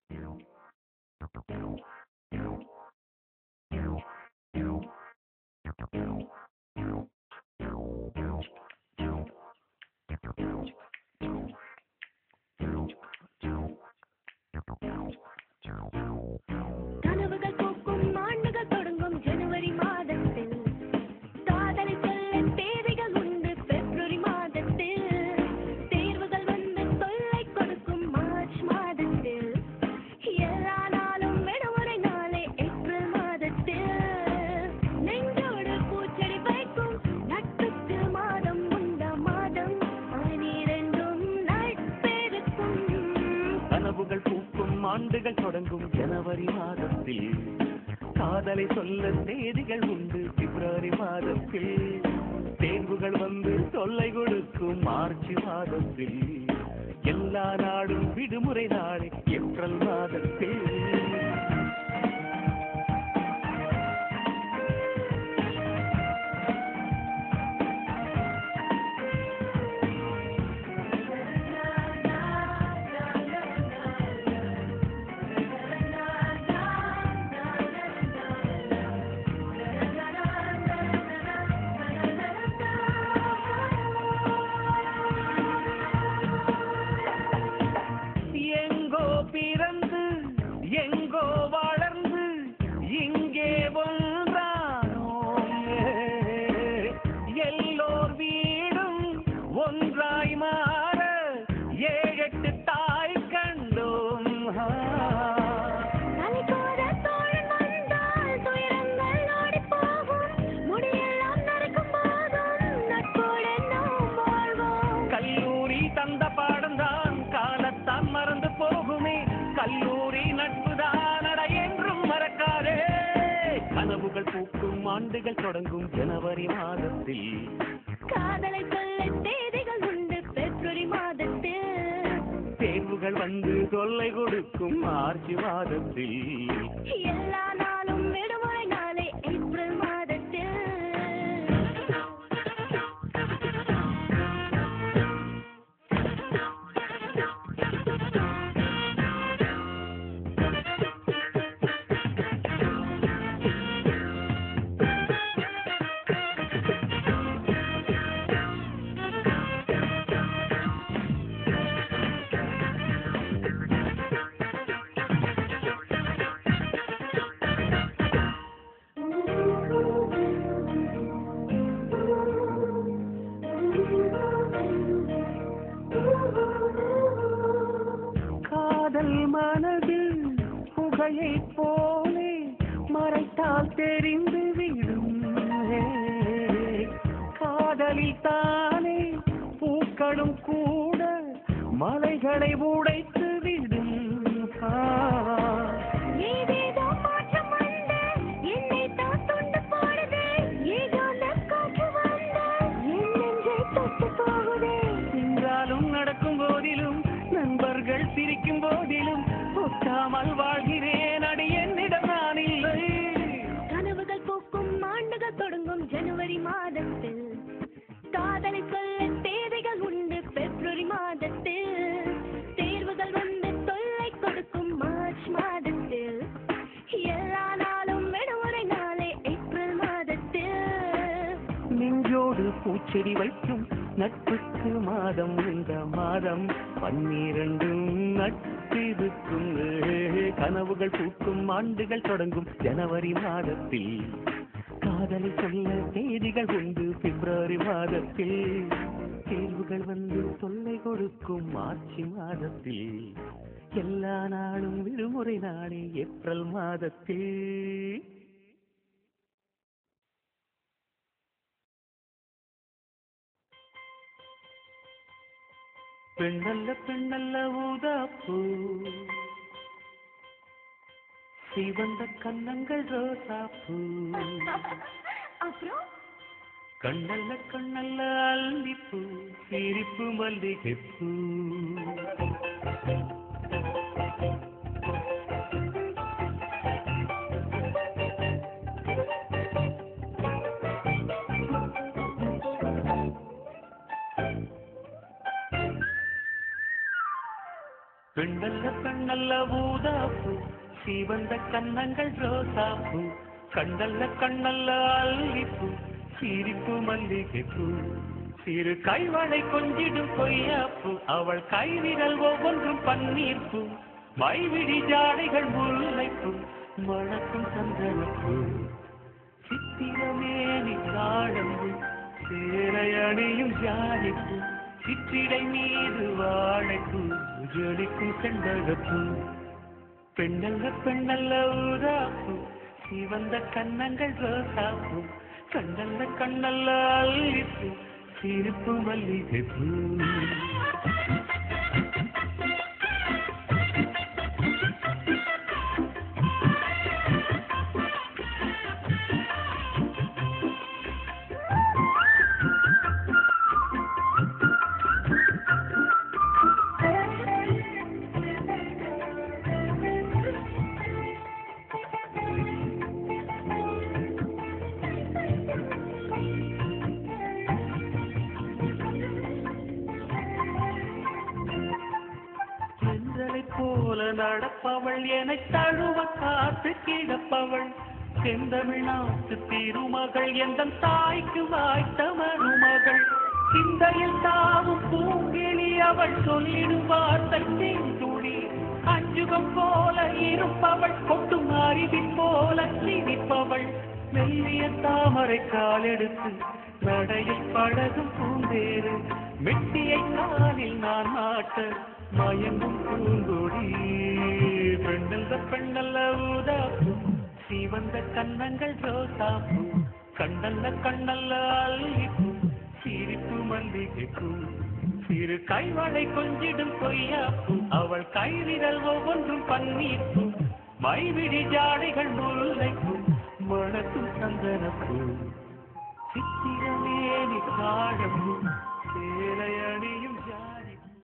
கனவுகள் பூக்கும் ஆண்டுகள் தொடங்கும் ஜனவரி மாதத்தில், காதலை சொல்ல தேதிகள் உண்டு பிப்ரவரி மாதத்தில், தேர்வுகள் வந்து தொல்லை கொடுக்கும் மார்ச் மாதத்தில், எல்லா நாளும் விடுமுறை நாளே ஏப்ரல் மாதத்தில், நெஞ்சோடு பூச்செடி வைக்கும் நட்புக்கு மாதம் உண்டா மாதம் 12 நட்பெருக்கும். கனவுகள் பூக்கும் ஆண்டுகள் தொடங்கும் ஜனவரி மாதத்தில், காதலை சொல்ல தேதிகள் உண்டு பிப்ரவரி மாதத்தில், தேர்வுகள் வந்து தொல்லை கொடுக்கும் மார்ச் மாதத்தில், எல்லா நாடும் விடுமுறை நாளே ஏப்ரல் மாதத்தில். எங்கோ பிறந்து எங்கோ வளர்ந்து இங்கே ஒன்றானோம், எல்லோர் வீடும் ஒன்றாய் மாற 7-8 தாய் கண்டோம். தலைகோத தோழன் வந்தால் துயரங்கள் ஓடிப் போகும், முடியெல்லாம் நரைக்கும் போதும் நட்போடு நாம் வாழ்வோம். கல்லூரி தந்த பாடம்தான் காலத்தான் மறந்து போகுமே, கல்லூரி நட்புதான் அட என்றும் மறக்காதே. கனவுகள் பூக்கும் ஆண்டுகள் தொடங்கும் ஜனவரி மாதத்தில், காதலை சொல்ல தேதிகள் உண்டு பிப்ரவரி மாதத்தில், தேர்வுகள் வந்து தொல்லை கொடுக்கும் மார்ச் மாதத்தில், எல்லா நாளும் விடுமுறை நாளே ஏப்ரல் மாதத்தில். காதல் மனதில் புகையை போலே மறைத்தால் தெரிந்து விடும், காதலில் தானே பூக்களும் கூட மலைகளை உடைத்து விடும். ஏதேதோ மாற்றம் வந்து என்னை தான் தொண்டு போடுதே, ஏதோ காற்று வந்து என் நெஞ்சை தொட்டு போகுதே. என்றாலும் நடக்கும் போதிலும் நண்பர்கள் சிரிக்கும் போதிலும் ஒட்டாமல் வாழ்கிறேன், அடி என்னிடம் நான் இல்லை. கனவுகள் பூக்கும் ஆண்டுகள் தொடங்கும் ஜனவரி மாதத்தில், காதலை சொல்ல தேதிகள் உண்டு பிப்ரவரி மாதத்தில், தேர்வுகள் வந்து தொல்லை கொடுக்கும் மார்ச் மாதத்தில், எல்லா நாளும் விடுமுறை நாளே ஏப்ரல் மாதத்தில், நெஞ்சோடு பூச்செடி வைக்கும் நட்புக்கு மாதம் இந்த மாதம் 12 நட்பிருக்கும். கனவுகள் பூக்கும் ஆண்டுகள் தொடங்கும் ஜனவரி மாதத்தில், காதலை சொல்ல தேதிகள் உண்டு பிப்ரவரி மாதத்தில், தேர்வுகள் வந்து தொல்லை கொடுக்கும் மார்ச் மாதத்தில், எல்லா நாளும் விடுமுறை நாளே ஏப்ரல் மாதத்தில். பெண்ணல்ல பெண்ணல்ல ஊதாப்பூ, சிவந்த கன்னங்கள் ரோசாப்பூ, அப்புறம் கண்ணல்ல கண்ணல்ல அல்லிப்பூ, சிரிப்பு மல்லிகைப்பூ. பெண்ணல்ல பெண்ணல்ல ஊதாப்பூ சீவந்த கன்னங்கள் ரோசாப்பூ கண்ணல்ல கண்ணல்ல அல்லிப்பூ சிரிப்பு மல்லிகைப்பூ சிறு கைவளை கொஞ்சிடும் கொய்யாப்பூ அவள் கைவிரல் ஒவ்வொன்றும் பன்னீர்ப்பூ மைவிடி ஜாடைகள் முல்லைப்பூ மணக்கும் சந்தனப்பூ சித்திரமேனி காடம்பு சேரை அணியும் ஜாதிப்பூ சிற்றிடை மீது வாழைப்பூ ஜொலிக்கும் செண்பகப்பூ பெண்ணல்ல பெண்ணல்ல ஊதாப்பூ சிவந்த கன்னங்கள் ரோசாப்பூ கண்ணல்ல கண்ணல்ல அல்லிப்பூ சிரிப்பு மல்லிகைப்பூ போல நடப்பவள் என தழுவ காத்து கிடப்பவள் செந்தமிழ்நாட்டு திருமகள் எந்த தாய்க்கு வாய்த்த மருமகள் சிந்தையில் தாவும் பூங்கிழி அவள் சொல்லிடும் வார்த்தை செந்துளி அஞ்சுகம் போல இருப்பவள் கொட்டும் அருவி போல சிரிப்பவள் மெல்லிய தாமரை காலெடுத்து நடையில் பழகும் பூந்தேறு மெட்டியை காலில் நான் மாட்ட மயங்கும் பூங்கொடி பெண்ணல்ல பெண்ணல்ல ஊதாப்பூ சிவந்த கன்னங்கள் ரோசாப்பூ கண்ணல்ல கண்ணல்ல அல்லிப்பூ சிரிப்பு மல்லிகைப்பூ சிறு கைவளை கொஞ்சிடும் கொய்யாப்பூ அவள் கைவிரல் ஒவ்வொன்றும் பன்னீர்ப்பூ மைவிடி ஜாடைகள் முல்லைப்பூ மணக்கும் சந்தனப்பூ சித்திரமேனி